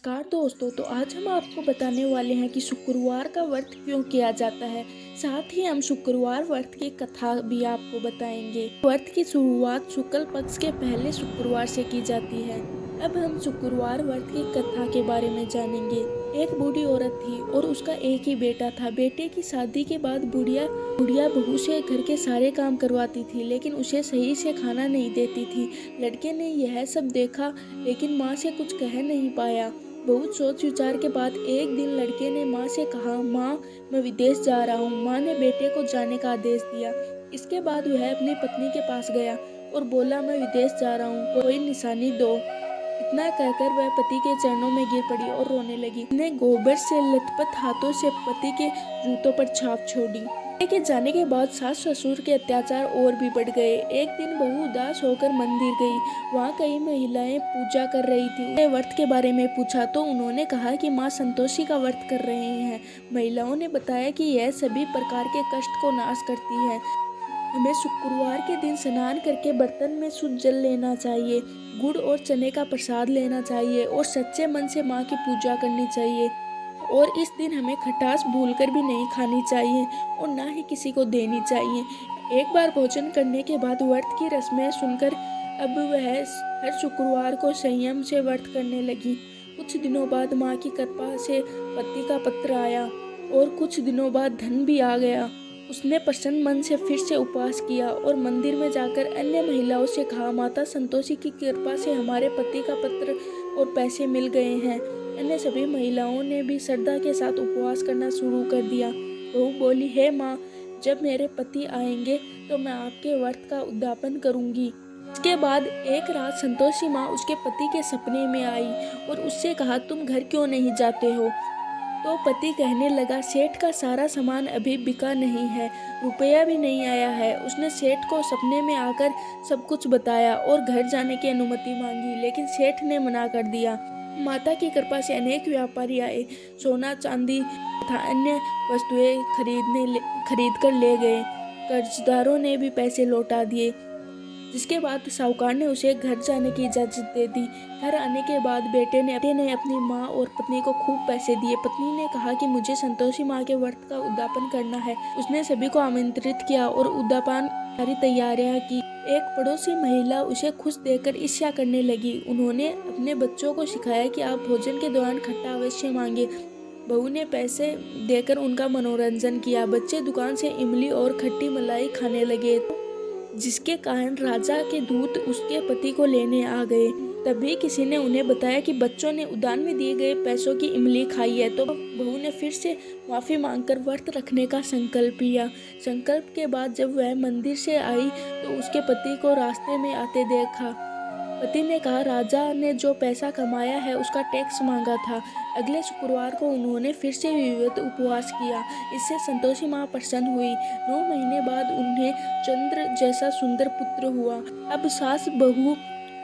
नमस्कार दोस्तों। तो आज हम आपको बताने वाले हैं कि शुक्रवार का व्रत क्यों किया जाता है। साथ ही हम शुक्रवार व्रत की कथा भी आपको बताएंगे। व्रत की शुरुआत शुक्ल पक्ष के पहले शुक्रवार से की जाती है। अब हम शुक्रवार व्रत की कथा के बारे में जानेंगे। एक बूढ़ी औरत थी और उसका एक ही बेटा था। बेटे की शादी के बाद बुढ़िया बहू से घर के सारे काम करवाती थी, लेकिन उसे सही से खाना नहीं देती थी। लड़के ने यह सब देखा, लेकिन माँ से कुछ कह नहीं पाया। बहुत सोच विचार के बाद एक दिन लड़के ने माँ से कहा, माँ मैं विदेश जा रहा हूँ। माँ ने बेटे को जाने का आदेश दिया। इसके बाद वह अपनी पत्नी के पास गया और बोला, मैं विदेश जा रहा हूँ, कोई निशानी दो। इतना कहकर वह पति के चरणों में गिर पड़ी और रोने लगी। उसने गोबर से लथपथ हाथों से पति के जूतों पर छाप छोड़ी। बेटे के जाने के बाद सास ससुर के अत्याचार और भी बढ़ गए। एक दिन बहू उदास होकर मंदिर गई। वहाँ कई महिलाएं पूजा कर रही थी। उन्हें व्रत के बारे में पूछा तो उन्होंने कहा कि माँ संतोषी का व्रत कर रहे हैं। महिलाओं ने बताया कि यह सभी प्रकार के कष्ट को नाश करती है। हमें शुक्रवार के दिन स्नान करके बर्तन में शुद्ध जल लेना चाहिए, गुड़ और चने का प्रसाद लेना चाहिए और सच्चे मन से माँ की पूजा करनी चाहिए। और इस दिन हमें खटास भूलकर भी नहीं खानी चाहिए और ना ही किसी को देनी चाहिए। एक बार भोजन करने के बाद व्रत की रस्में सुनकर अब वह हर शुक्रवार को संयम से व्रत करने लगी। कुछ दिनों बाद माँ की कृपा से पति का पत्र आया और कुछ दिनों बाद धन भी आ गया। उसने प्रसन्न मन से फिर से उपवास किया और मंदिर में जाकर अन्य महिलाओं से कहा, माता संतोषी की कृपा से हमारे पति का पत्र और पैसे मिल गए हैं। अन्य सभी महिलाओं ने भी श्रद्धा के साथ उपवास करना शुरू कर दिया। बहू बोली, हे माँ, जब मेरे पति आएंगे तो मैं आपके व्रत का उद्यापन करूंगी। इसके बाद एक रात संतोषी माँ उसके पति के सपने में आई और उससे कहा, तुम घर क्यों नहीं जाते हो? तो पति कहने लगा, सेठ का सारा सामान अभी बिका नहीं है, रुपया भी नहीं आया है। उसने सेठ को सपने में आकर सब कुछ बताया और घर जाने की अनुमति मांगी, लेकिन सेठ ने मना कर दिया। माता की कृपा से अनेक व्यापारी आए, सोना चांदी तथा अन्य वस्तुएं खरीद कर ले गए। कर्जदारों ने भी पैसे लौटा दिए, जिसके बाद साहूकार ने उसे घर जाने की इजाज़त दे दी। घर आने के बाद बेटे ने अपनी माँ और पत्नी को खूब पैसे दिए। पत्नी ने कहा कि मुझे संतोषी माँ के व्रत का उद्यापन करना है। उसने सभी को आमंत्रित किया और उद्यापन सारी तैयारियां की। एक पड़ोसी महिला उसे खुश देखकर ईर्ष्या करने लगी। उन्होंने अपने बच्चों को सिखाया कि आप भोजन के दौरान खट्टा अवश्य मांगे। बहू ने पैसे देकर उनका मनोरंजन किया। बच्चे दुकान से इमली और खट्टी मलाई खाने लगे, जिसके कारण राजा के दूत उसके पति को लेने आ गए। तभी किसी ने उन्हें बताया कि बच्चों ने उद्यान में दिए गए पैसों की इमली खाई है। तो बहू ने फिर से माफी मांगकर व्रत रखने का संकल्प लिया। संकल्प के बाद जब वह मंदिर से आई तो उसके पति को रास्ते में आते देखा। पति ने कहा, राजा ने जो पैसा कमाया है उसका टैक्स मांगा था। अगले शुक्रवार को उन्होंने फिर से विधिवत उपवास किया। इससे संतोषी माँ प्रसन्न हुई। 9 महीने बाद उन्हें चंद्र जैसा सुंदर पुत्र हुआ। अब सास, बहू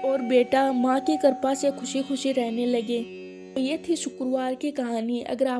और बेटा माँ की कृपा से खुशी खुशी रहने लगे। ये थी शुक्रवार की कहानी। अगर आप